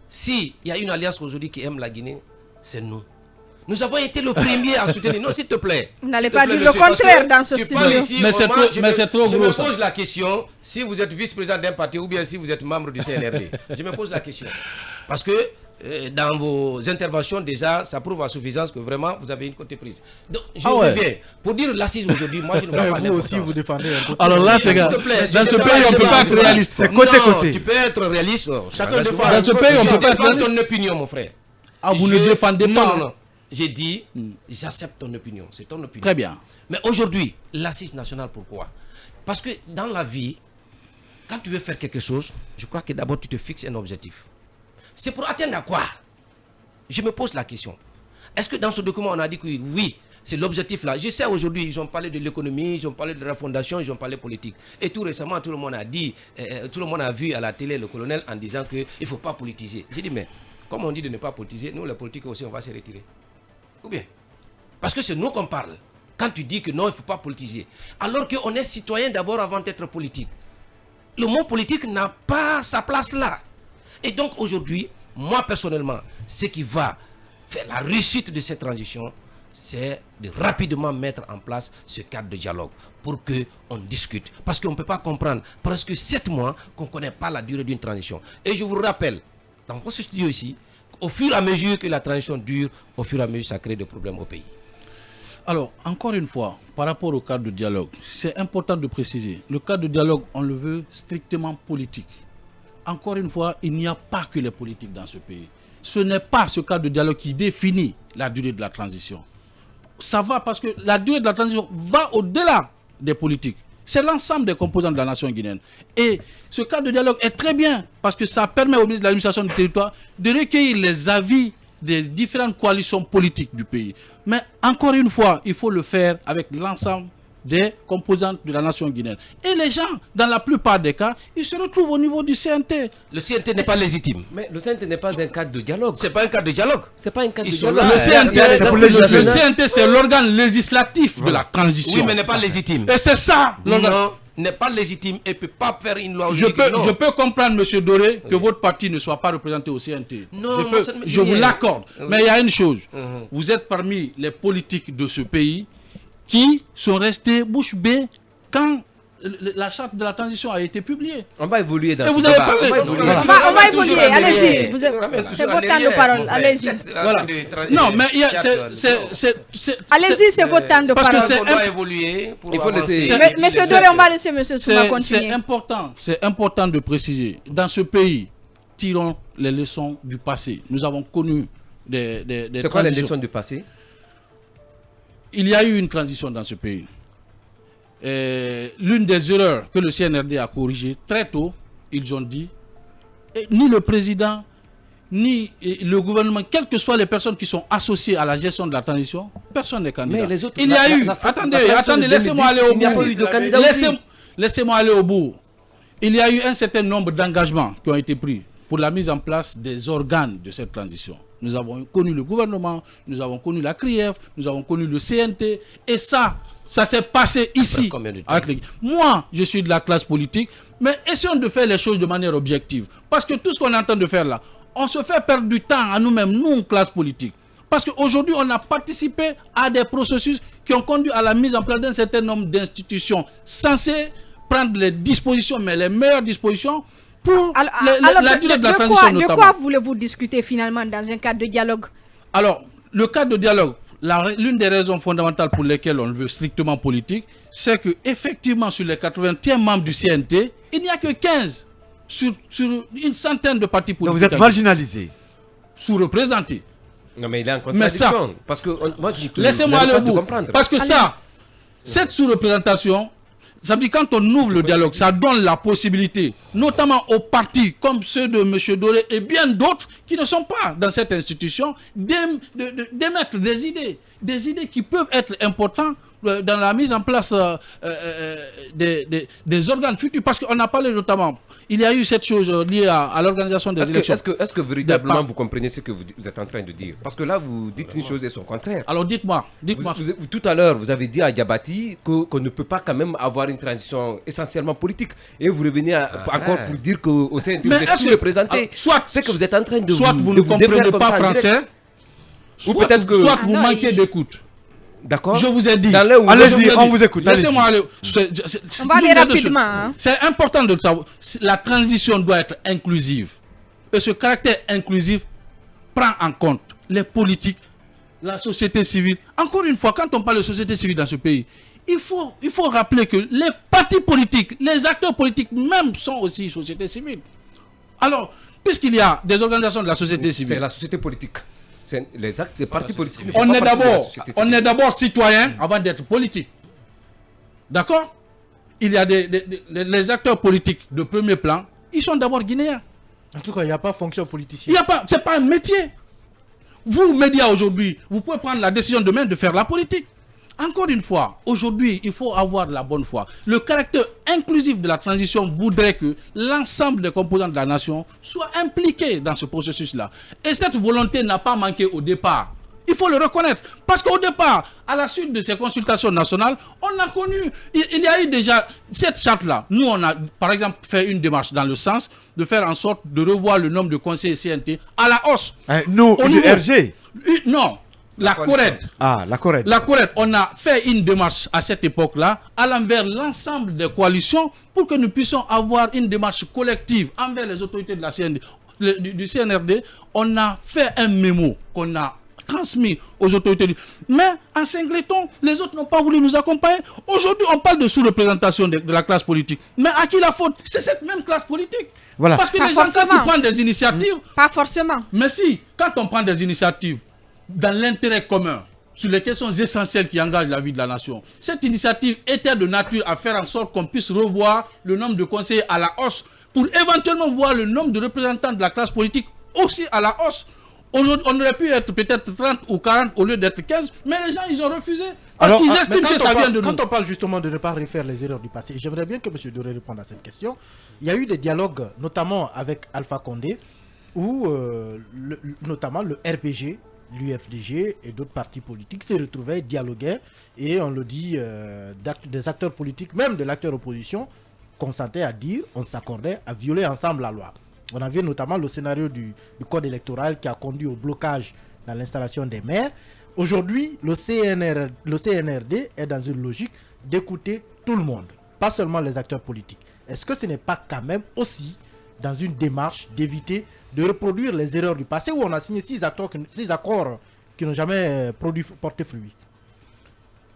s'il y a une alliance aujourd'hui qui aime la Guinée, c'est nous. Nous avons été le premier à soutenir. Non, s'il te plaît. Vous n'allez pas dire le contraire dans ce studio. Mais c'est trop gros. Je me pose la question, si vous êtes vice-président d'un parti ou bien si vous êtes membre du CNRD. Je me pose la question. Parce que dans vos interventions déjà, ça prouve à suffisance que vraiment vous avez une côté prise. Donc, je reviens. Pour dire l'assise aujourd'hui, moi je ne vois pas l'importance. Vous aussi, vous défendez un peu. Alors là, c'est gars, dans ce pays, on ne peut pas être réaliste. C'est côté-côté. Tu peux être réaliste. Chacun défend. Dans ce pays, on ne peut pas être réaliste. Ton opinion, mon frère. Ah, vous ne défendez pas. Non. J'ai dit, j'accepte ton opinion. C'est ton opinion. Très bien. Mais aujourd'hui, l'assise nationale, pourquoi? Parce que dans la vie, quand tu veux faire quelque chose, je crois que d'abord tu te fixes un objectif. C'est pour atteindre à quoi? Je me pose la question. Est-ce que dans ce document, on a dit que oui, c'est l'objectif là? Je sais aujourd'hui, ils ont parlé de l'économie, ils ont parlé de la fondation, ils ont parlé politique. Et tout récemment, tout le monde a dit, tout le monde a vu à la télé le colonel en disant qu'il ne faut pas politiser. J'ai dit, mais comme on dit de ne pas politiser, nous les politiques aussi, on va se retirer. Ou bien? Parce que c'est nous qu'on parle. Quand tu dis que non, il ne faut pas politiser. Alors qu'on est citoyen d'abord avant d'être politique. Le mot politique n'a pas sa place là. Et donc aujourd'hui, moi personnellement, ce qui va faire la réussite de cette transition, c'est de rapidement mettre en place ce cadre de dialogue pour qu'on discute. Parce qu'on ne peut pas comprendre presque 7 mois qu'on ne connaît pas la durée d'une transition. Et je vous rappelle, dans ce studio ici, au fur et à mesure que la transition dure, au fur et à mesure ça crée des problèmes au pays. Alors, encore une fois, par rapport au cadre de dialogue, c'est important de préciser, le cadre de dialogue, on le veut strictement politique. Encore une fois, il n'y a pas que les politiques dans ce pays. Ce n'est pas ce cadre de dialogue qui définit la durée de la transition. Ça va parce que la durée de la transition va au-delà des politiques. c'est l'ensemble des composants de la nation guinéenne. Et ce cadre de dialogue est très bien parce que ça permet au ministre de l'administration du territoire de recueillir les avis des différentes coalitions politiques du pays. Mais encore une fois, il faut le faire avec l'ensemble des composantes de la nation guinéenne. Et les gens, dans la plupart des cas, ils se retrouvent au niveau du CNT. Le CNT n'est pas légitime. Mais le CNT n'est pas un cadre de dialogue. C'est pas un cadre de dialogue. C'est pas un cadre Ils de sont dialogue. là. Le CNT, c'est l'organe législatif de la transition. Oui, mais n'est pas légitime. Et c'est ça l'organe. Non, n'est pas légitime et peut pas faire une loi. Je peux comprendre, M. Doré, que votre parti ne soit pas représenté au CNT. Non, je vous l'accorde. Mais il y a une chose. Vous êtes parmi les politiques de ce pays qui sont restés bouche bée quand la charte de la transition a été publiée. On va évoluer dans Et ce vous débat. avez parlé. On va évoluer, allez-y. C'est votre temps de parole, allez-y. Voilà. Non, mais il y a... Allez-y, c'est votre temps de parce parole. que On doit évoluer pour Il faut laisser- avancer. Monsieur Doré, on va laisser Monsieur Souma continuer. C'est important de préciser. Dans ce pays, tirons les leçons du passé. Nous avons connu des C'est quoi les transitions. leçons du passé? Il y a eu une transition dans ce pays. L'une des erreurs que le CNRD a corrigées très tôt, ils ont dit, ni le président, ni le gouvernement, quelles que soient les personnes qui sont associées à la gestion de la transition, personne n'est candidat. Mais les autres, il y a eu, attendez, laissez-moi aller au bout. Il n'y a pas eu de candidat aussi. Laissez-moi aller au bout. Il y a eu un certain nombre d'engagements qui ont été pris pour la mise en place des organes de cette transition. Nous avons connu le gouvernement, nous avons connu la CRIEF, nous avons connu le CNT, et ça s'est passé ici. Moi, je suis de la classe politique, mais essayons de faire les choses de manière objective. Parce que tout ce qu'on est en train de faire là, on se fait perdre du temps à nous-mêmes, nous, classe politique. Parce qu'aujourd'hui, on a participé à des processus qui ont conduit à la mise en place d'un certain nombre d'institutions censées prendre les dispositions, mais les meilleures dispositions pour la durée de la transition notamment. De quoi voulez-vous discuter finalement dans un cadre de dialogue? Alors, le cadre de dialogue, l'une des raisons fondamentales pour lesquelles on le veut strictement politique, c'est que effectivement sur les 81 membres du CNT, il n'y a que 15 sur une centaine de partis politiques. Donc vous êtes marginalisé. Sous-représenté. Non, mais il est en contradiction. Parce que moi, laissez-moi aller au bout. Parce que cette sous-représentation, ça veut dire quand on ouvre le dialogue, ça donne la possibilité, notamment aux partis comme ceux de M. Doré et bien d'autres qui ne sont pas dans cette institution, d'émettre des idées qui peuvent être importantes dans la mise en place des organes futurs. Parce qu'on a parlé notamment, il y a eu cette chose liée à l'organisation des élections. Est-ce que véritablement vous comprenez ce que vous êtes en train de dire? Parce que là, vous dites une chose et son contraire. Alors dites-moi. Tout à l'heure, vous avez dit à Diabati qu'on ne peut pas quand même avoir une transition essentiellement politique. Et vous revenez encore pour dire qu'au sein de vous êtes sous-représenté. Soit c'est que vous êtes en train de soit vous ne comprenez pas français, ou peut-être que soit vous manquez d'écoute. D'accord. Je vous ai dit. Allez-y, on vous écoute. Laissez-moi aller. On va aller rapidement. C'est important de le savoir. La transition doit être inclusive. Et ce caractère inclusif prend en compte les politiques, la société civile. Encore une fois, quand on parle de société civile dans ce pays, il faut rappeler que les partis politiques, les acteurs politiques même sont aussi société civile. Alors, puisqu'il y a des organisations de la société civile. C'est la société politique. Les partis politiques. On est d'abord citoyen avant d'être politique. D'accord? Il y a les acteurs politiques de premier plan, ils sont d'abord guinéens. En tout cas, il n'y a pas fonction politicienne. C'est pas un métier. Vous, médias aujourd'hui, vous pouvez prendre la décision demain de faire la politique. Encore une fois, aujourd'hui, il faut avoir la bonne foi. Le caractère inclusif de la transition voudrait que l'ensemble des composants de la nation soient impliqués dans ce processus-là. Et cette volonté n'a pas manqué au départ. Il faut le reconnaître. Parce qu'au départ, à la suite de ces consultations nationales, on a connu, il y a eu déjà cette charte-là. Nous, on a, par exemple, fait une démarche dans le sens de faire en sorte de revoir le nombre de conseillers CNT à la hausse. Nous, du RG Non. La CORED. La CORED. La CORED, on a fait une démarche à cette époque-là, allant vers l'ensemble des coalitions pour que nous puissions avoir une démarche collective envers les autorités de la du CNRD. On a fait un mémo qu'on a transmis aux autorités. Mais en Singleton, les autres n'ont pas voulu nous accompagner. Aujourd'hui, on parle de sous-représentation de la classe politique. Mais à qui la faute? C'est cette même classe politique. Voilà. Parce que les gens, quand ils prennent des initiatives... Pas forcément. Mais si, quand on prend des initiatives, dans l'intérêt commun, sur les questions essentielles qui engagent la vie de la nation. Cette initiative était de nature à faire en sorte qu'on puisse revoir le nombre de conseillers à la hausse pour éventuellement voir le nombre de représentants de la classe politique aussi à la hausse. On aurait pu être peut-être 30 ou 40 au lieu d'être 15, mais les gens, ils ont refusé. Parce qu'ils estiment que ça vient de nous. Quand on parle justement de ne pas refaire les erreurs du passé, j'aimerais bien que M. Doré réponde à cette question. Il y a eu des dialogues, notamment avec Alpha Condé, où notamment le RPG, l'UFDG et d'autres partis politiques se retrouvaient, dialoguaient, et on le dit, des acteurs politiques, même de l'acteur opposition, consentaient à dire, on s'accordait à violer ensemble la loi. On a vu notamment le scénario du code électoral qui a conduit au blocage dans l'installation des maires. Aujourd'hui, le CNRD est dans une logique d'écouter tout le monde, pas seulement les acteurs politiques. Est-ce que ce n'est pas quand même aussi dans une démarche d'éviter de reproduire les erreurs du passé où on a signé 6 accords qui n'ont jamais porté fruit?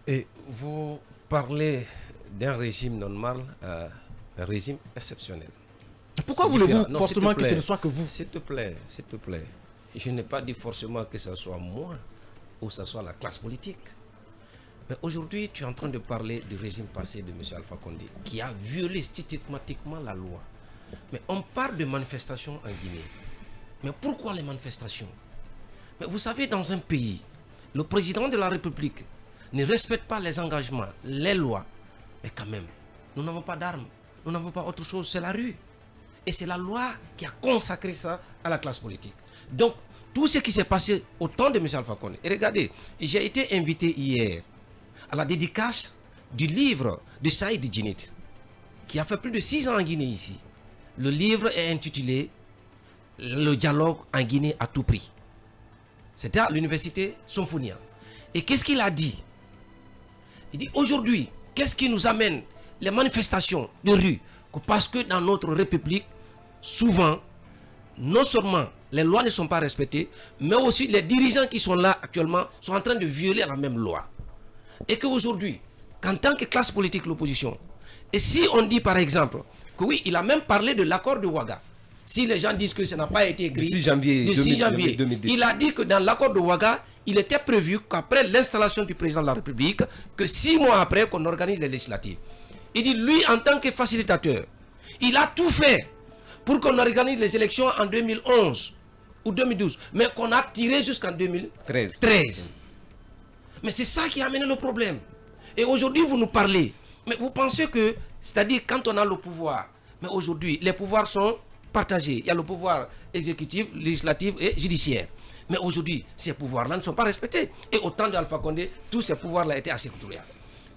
Et vous parlez d'un régime normal, un régime exceptionnel. Pourquoi voulez-vous forcément que ce ne soit que vous? S'il te plaît. Je n'ai pas dit forcément que ce soit moi ou que ce soit la classe politique. Mais aujourd'hui, tu es en train de parler du régime passé de M. Alpha Condé, qui a violé systématiquement la loi. Mais on parle de manifestations en Guinée. Mais pourquoi les manifestations? Mais vous savez, dans un pays, le président de la République ne respecte pas les engagements, les lois. Mais quand même, nous n'avons pas d'armes, nous n'avons pas autre chose, c'est la rue. Et c'est la loi qui a consacré ça à la classe politique. Donc, tout ce qui s'est passé au temps de M. Alpha Condé. Et regardez, j'ai été invité hier à la dédicace du livre de Saïd Djinit, qui a fait plus de 6 ans en Guinée ici. Le livre est intitulé « Le dialogue en Guinée à tout prix ». C'était à l'université Sonfonia. Et qu'est-ce qu'il a dit? Il dit aujourd'hui, qu'est-ce qui nous amène les manifestations de rue? Parce que dans notre République, souvent, non seulement les lois ne sont pas respectées, mais aussi les dirigeants qui sont là actuellement sont en train de violer la même loi. Et qu'aujourd'hui, qu'en tant que classe politique, l'opposition, et si on dit par exemple, que oui, il a même parlé de l'accord de Ouaga. Si les gens disent que ça n'a pas été écrit, du 6 janvier 2010. Il a dit que dans l'accord de Ouaga, il était prévu qu'après l'installation du président de la République, que 6 mois après qu'on organise les législatives. Il dit, lui, en tant que facilitateur, il a tout fait pour qu'on organise les élections en 2011 ou 2012, mais qu'on a tiré jusqu'en 2013. Mais c'est ça qui a amené le problème. Et aujourd'hui, vous nous parlez, mais vous pensez que, c'est-à-dire quand on a le pouvoir, mais aujourd'hui, les pouvoirs sont partagés. Il y a le pouvoir exécutif, législatif et judiciaire. Mais aujourd'hui, ces pouvoirs-là ne sont pas respectés. Et au temps d'Alpha Condé, tous ces pouvoirs-là étaient assez contrôlés.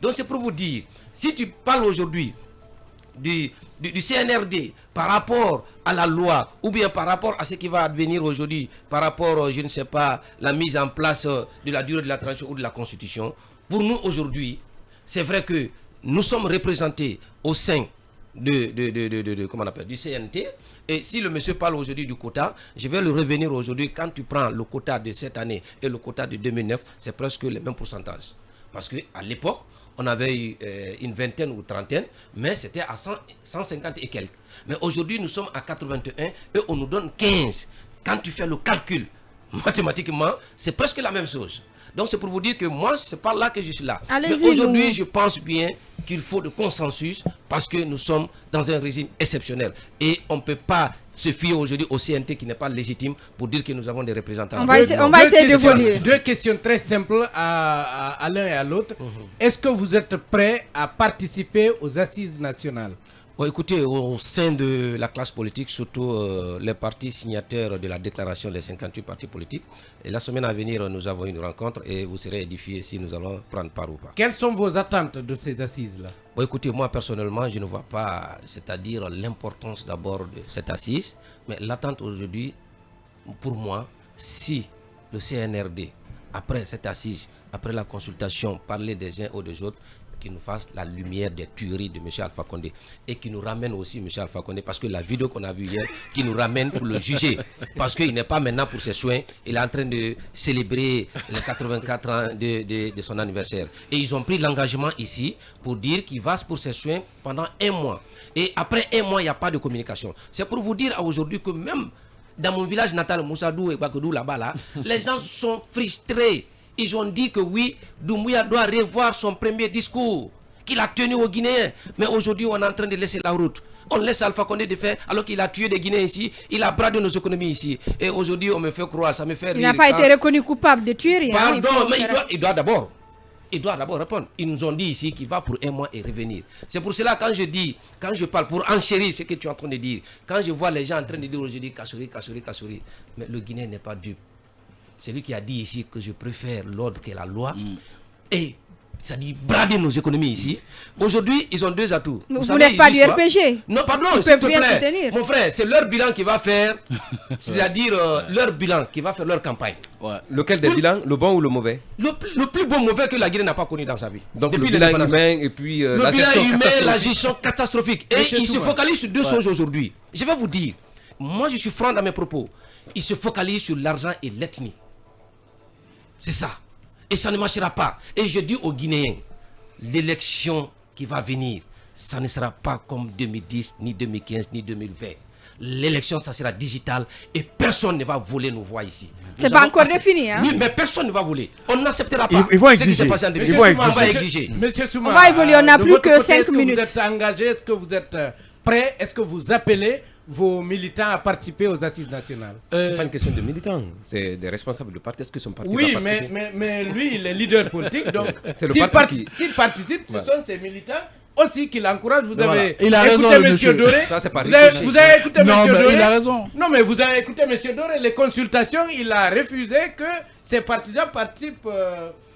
Donc c'est pour vous dire, si tu parles aujourd'hui du CNRD par rapport à la loi ou bien par rapport à ce qui va advenir aujourd'hui, par rapport, je ne sais pas, la mise en place de la durée de la transition ou de la Constitution, pour nous aujourd'hui, c'est vrai que nous sommes représentés au sein comment on appelle, du CNT. Et si le monsieur parle aujourd'hui du quota, je vais le revenir aujourd'hui. Quand tu prends le quota de cette année et le quota de 2009, c'est presque le même pourcentage. Parce qu'à l'époque, on avait eu une vingtaine ou trentaine, mais c'était à 150 et quelques. Mais aujourd'hui, nous sommes à 81 et on nous donne 15. Quand tu fais le calcul, mathématiquement, c'est presque la même chose. Donc c'est pour vous dire que moi, c'est pas là que je suis là. Mais aujourd'hui, je pense bien qu'il faut de consensus parce que nous sommes dans un régime exceptionnel. Et on ne peut pas se fier aujourd'hui au CNT qui n'est pas légitime pour dire que nous avons des représentants. On va essayer d'évoluer. 2 questions très simples à l'un et à l'autre. Est-ce que vous êtes prêts à participer aux assises nationales? Bon, écoutez, au sein de la classe politique, surtout les partis signataires de la déclaration des 58 partis politiques, et la semaine à venir, nous avons une rencontre et vous serez édifiés si nous allons prendre part ou pas. Quelles sont vos attentes de ces assises-là? Bon, écoutez, moi personnellement, je ne vois pas, c'est-à-dire l'importance d'abord de cette assise, mais l'attente aujourd'hui, pour moi, si le CNRD, après cette assise, après la consultation, parler des uns ou des autres, qui nous fasse la lumière des tueries de M. Alpha Condé et qui nous ramène aussi M. Alpha Condé, parce que la vidéo qu'on a vue hier, qui nous ramène pour le juger, parce qu'il n'est pas maintenant pour ses soins, il est en train de célébrer les 84 ans de son anniversaire. Et ils ont pris l'engagement ici pour dire qu'il va pour ses soins pendant 1 mois. Et après 1 mois, il n'y a pas de communication. C'est pour vous dire aujourd'hui que même dans mon village natal, Moussadou et Bakodou, là-bas, là, les gens sont frustrés. ils ont dit que oui, Doumbouya doit revoir son premier discours qu'il a tenu aux Guinéens. Mais aujourd'hui, on est en train de laisser la route. On laisse Alpha Condé de faire alors qu'il a tué des Guinéens ici, il a bradé nos économies ici. Et aujourd'hui, on me fait croire, ça me fait rire. Il n'a pas été reconnu coupable de tuer rien. Pardon, mais il doit d'abord répondre. Ils nous ont dit ici qu'il va pour un mois et revenir. C'est pour cela quand je parle pour enchérir ce que tu es en train de dire, quand je vois les gens en train de dire aujourd'hui Kassouri, mais le Guinéen n'est pas dupe. C'est lui qui a dit ici que je préfère l'ordre que la loi. Et ça dit brader nos économies ici. Aujourd'hui, ils ont deux atouts. Vous n'êtes pas du RPG. Non, pardon, s'il te plaît. Mon frère, c'est leur bilan qui va faire, c'est-à-dire leur bilan qui va faire leur campagne. Ouais. Lequel des bilans, le bon ou le mauvais? Le plus bon mauvais que la Guinée n'a pas connu dans sa vie. Donc depuis le bilan humain et puis la gestion catastrophique. La gestion catastrophique. Et il se focalise sur deux choses aujourd'hui. Je vais vous dire, moi je suis franc dans mes propos. Il se focalise sur l'argent et l'ethnie. C'est ça. Et ça ne marchera pas. Et je dis aux Guinéens, l'élection qui va venir, ça ne sera pas comme 2010, ni 2015, ni 2020. L'élection, ça sera digital et personne ne va voler nos voix ici. C'est pas encore défini, hein? Oui, mais personne ne va voler. On n'acceptera pas. Ils vont exiger. On va exiger. Monsieur Souma, on va évoluer, on n'a plus que 5 minutes. Est-ce que vous êtes engagé? Est-ce que vous êtes prêt? Est-ce que vous appelez vos militants à participer aux assises nationales? C'est pas une question de militants, c'est des responsables de parti. Est-ce que son parti va participer? mais lui, il est leader politique, donc s'il participe, ce sont ses militants aussi qui l'encouragent. Vous avez il a raison, écouté M. Doré. Ça, c'est pas vous avez écouté M. Doré. Il a raison. Non, mais vous avez écouté M. Doré. Les consultations, il a refusé que ses partisans participent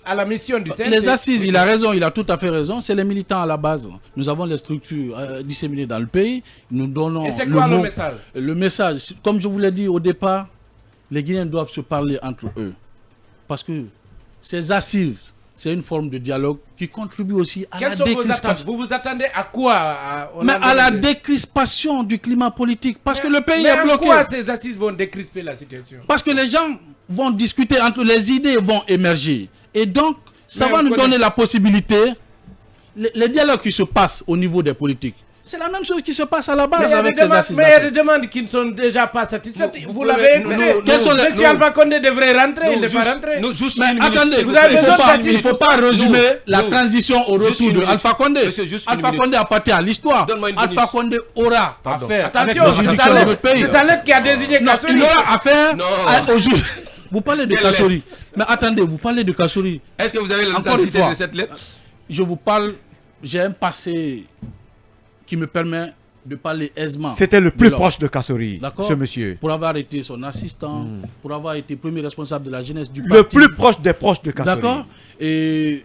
à la mission du CNC. Les assises, il a raison, il a tout à fait raison. C'est les militants à la base. Nous avons les structures disséminées dans le pays. Nous donnons. Et c'est quoi le message? Le message, comme je vous l'ai dit au départ, les Guinéens doivent se parler entre eux. Parce que ces assises, c'est une forme de dialogue qui contribue aussi à la décrispation. Vous vous attendez à quoi? À la décrispation du climat politique. Parce que le pays est bloqué. Pourquoi ces assises vont décrisper la situation? Parce que les gens vont discuter entre les idées, vont émerger. Et donc, ça va nous donner la possibilité, les dialogues qui se passent au niveau des politiques, c'est la même chose qui se passe à la base avec les assises. Mais il y a des demandes qui ne sont déjà pas satisfaites. Vous l'avez écouté. Monsieur Alpha Condé devrait rentrer, il n'est pas rentré. Mais attendez, il ne faut pas résumer la transition au retour de Alpha Condé. Alpha Condé appartient à l'histoire. Alpha Condé aura affaire avec la juridiction de notre pays. C'est sa lettre qui a désigné Kassouri. Il aura affaire au juge. Vous parlez de Kassouri. Mais attendez, vous parlez de Kassouri. Est-ce que vous avez l'intensité de cette lettre? Je vous parle, j'ai un passé qui me permet de parler aisément. C'était le plus proche de Kassouri, ce monsieur. Pour avoir été son assistant, pour avoir été premier responsable de la jeunesse du parti. Le plus proche des proches de Kassouri. D'accord. Et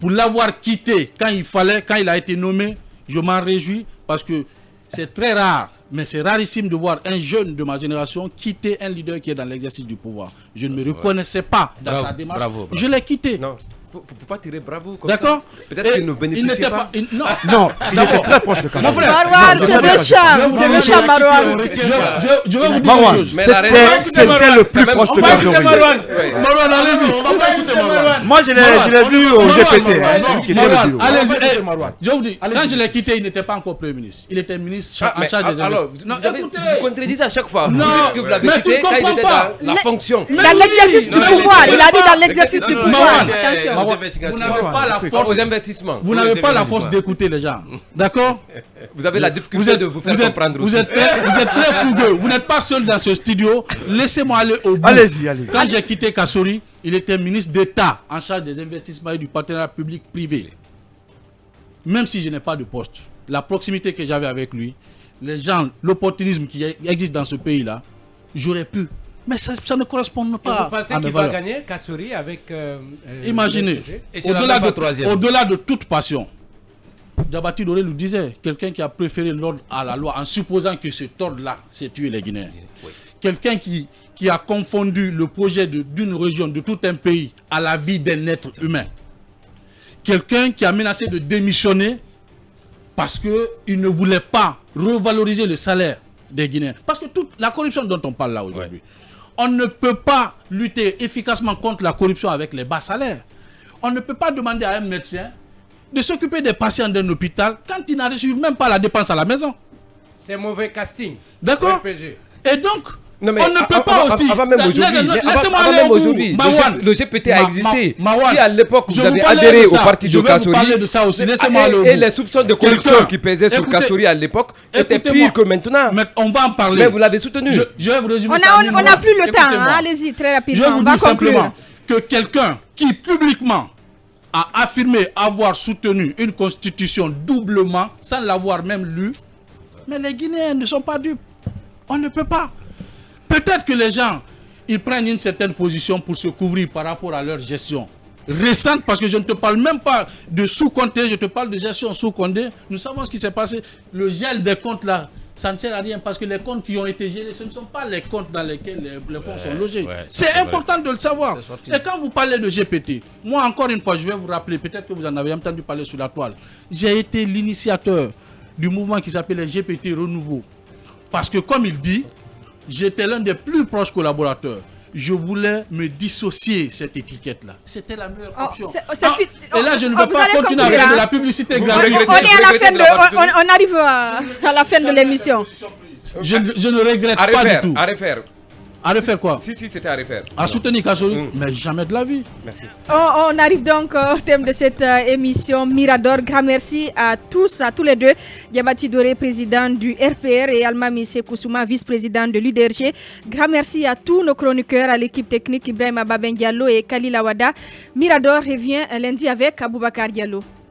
pour l'avoir quitté quand il fallait, quand il a été nommé, je m'en réjouis parce que c'est très rare. Mais c'est rarissime de voir un jeune de ma génération quitter un leader qui est dans l'exercice du pouvoir. Je ne me reconnaissais pas dans sa démarche. Bravo. Je l'ai quitté. Non, il ne faut pas tirer bravo comme ça. D'accord. Peut-être qu'il ne bénéficiait pas. Non, il était très proche de Kassouri. Mon frère, Marwan, c'est méchant, Marwan. Je vais vous dire une chose. C'était le plus proche de Kassouri. Marwan, allez-y. On va pas écouter Marwan. Moi, je l'ai vu au GPT. Marwan, allez-y. Je vous dis, quand je l'ai quitté, il n'était pas encore Premier ministre. Il était ministre en charge des alors, vous contredisez à chaque fois. Non, que vous l'avez quitté quand il était dans la fonction. Dans l'exercice du pouvoir. Il a dit dans l'exercice du pouvoir. Attention. Vous n'avez pas la force aux investissements. Vous n'avez pas la force d'écouter les gens. D'accord? Vous avez la difficulté de vous faire comprendre aussi. Vous êtes très fougueux. Vous n'êtes pas seul dans ce studio. Laissez-moi aller au bout. Allez-y. Quand j'ai quitté Kassouri, il était ministre d'État en charge des investissements et du partenariat public-privé. Même si je n'ai pas de poste, la proximité que j'avais avec lui, les gens, l'opportunisme qui existe dans ce pays-là, j'aurais pu. Mais ça ne correspond pas. Vous pensez qu'il va gagner Kassouri avec... Imaginez, au-delà de toute passion, Diabaty Doré nous disait, quelqu'un qui a préféré l'ordre à la loi en supposant que cet ordre-là, c'est tuer les Guinéens. Oui. Quelqu'un qui a confondu le projet d'une région, de tout un pays, à la vie d'un être humain. Quelqu'un qui a menacé de démissionner parce qu'il ne voulait pas revaloriser le salaire des Guinéens. Parce que toute la corruption dont on parle là aujourd'hui, on ne peut pas lutter efficacement contre la corruption avec les bas salaires. On ne peut pas demander à un médecin de s'occuper des patients d'un hôpital quand il n'a reçu même pas la dépense à la maison. C'est mauvais casting. D'accord. Et donc, Non, mais on ne peut pas aussi. Avant même aujourd'hui, le GPT a existé. Si à l'époque vous avez adhéré au parti de Kassori, et les soupçons de corruption qui pesaient sur Kassori à l'époque étaient pires que maintenant. Mais on va en parler. Mais vous l'avez soutenu. Je vais vous résumer on n'a plus le temps. Allez-y, très rapidement. Je vous dis simplement que quelqu'un qui publiquement a affirmé avoir soutenu une constitution doublement sans l'avoir même lu, mais les Guinéens ne sont pas dupes. On ne peut pas. Peut-être que les gens, ils prennent une certaine position pour se couvrir par rapport à leur gestion récente, parce que je ne te parle même pas de sous-Condé, je te parle de gestion sous-Condé. Nous savons ce qui s'est passé. Le gel des comptes là, ça ne sert à rien, parce que les comptes qui ont été gelés, ce ne sont pas les comptes dans lesquels les fonds sont logés. C'est important de le savoir. Et quand vous parlez de GPT, moi encore une fois, je vais vous rappeler, peut-être que vous en avez entendu parler sur la toile, j'ai été l'initiateur du mouvement qui s'appelle les GPT Renouveau. Parce que comme il dit, j'étais l'un des plus proches collaborateurs. Je voulais me dissocier cette étiquette-là. C'était la meilleure option. Et là, je ne veux pas continuer avec de la publicité gratuite. On arrive à la fin de l'émission. Je ne regrette pas du tout. À refaire. À refaire quoi? Si, c'était à refaire. À soutenir Kassori, mais jamais de la vie. Merci. On arrive donc au thème de cette émission Mirador. Grand merci à tous les deux. Diabati Doré, président du RPR, et Almami Sekousouma, vice-président de l'UDRG. Grand merci à tous nos chroniqueurs, à l'équipe technique Ibrahim Ababen Diallo et Khalil Awada. Mirador revient lundi avec Aboubakar Diallo.